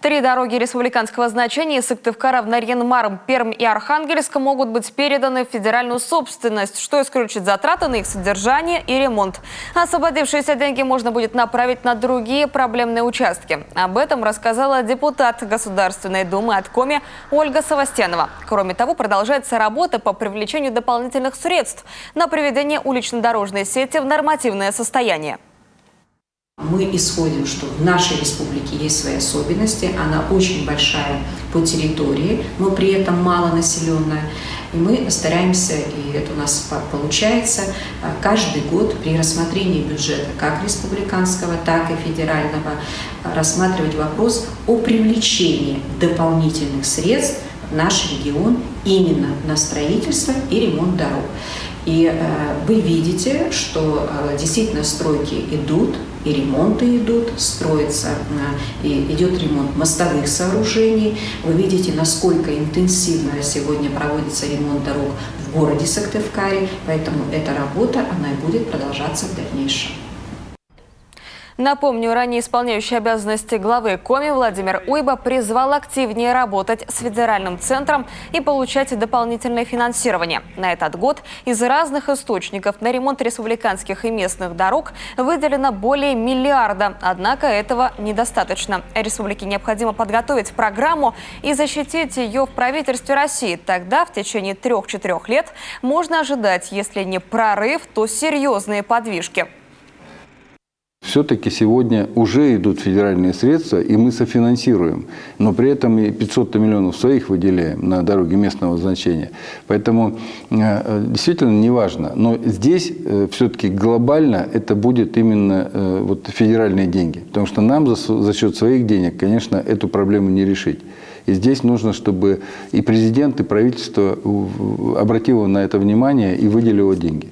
3 дороги республиканского значения из Сыктывкара в Нарьян-Мар, Пермь и Архангельск могут быть переданы в федеральную собственность, что исключит затраты на их содержание и ремонт. Освободившиеся деньги можно будет направить на другие проблемные участки. Об этом рассказала депутат Государственной Думы от Коми Ольга Савастьянова. Кроме того, продолжается работа по привлечению дополнительных средств на приведение улично-дорожной сети в нормативное состояние. Мы исходим, что в нашей республике есть свои особенности, она очень большая по территории, но при этом малонаселенная. И мы стараемся, и это у нас получается, каждый год при рассмотрении бюджета как республиканского, так и федерального рассматривать вопрос о привлечении дополнительных средств в наш регион именно на строительство и ремонт дорог. И вы видите, что действительно стройки идут, и ремонты идут, строится, и идет ремонт мостовых сооружений. Вы видите, насколько интенсивно сегодня проводится ремонт дорог в городе Сыктывкаре, поэтому эта работа, она и будет продолжаться в дальнейшем. Напомню, ранее исполняющий обязанности главы Коми Владимир Уйба призвал активнее работать с федеральным центром и получать дополнительное финансирование. На этот год из разных источников на ремонт республиканских и местных дорог выделено более миллиарда. Однако этого недостаточно. Республике необходимо подготовить программу и защитить ее в правительстве России. Тогда в течение 3-4 лет можно ожидать, если не прорыв, то серьезные подвижки. Все-таки сегодня уже идут федеральные средства, и мы софинансируем. Но при этом и 500 миллионов своих выделяем на дороги местного значения. Поэтому действительно не важно. Но здесь все-таки глобально это будет именно вот федеральные деньги. Потому что нам за счет своих денег, конечно, эту проблему не решить. И здесь нужно, чтобы и президент, и правительство обратило на это внимание и выделило деньги.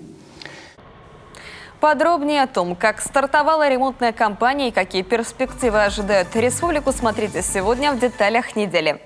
Подробнее о том, как стартовала ремонтная кампания и какие перспективы ожидают республику, смотрите сегодня в деталях недели.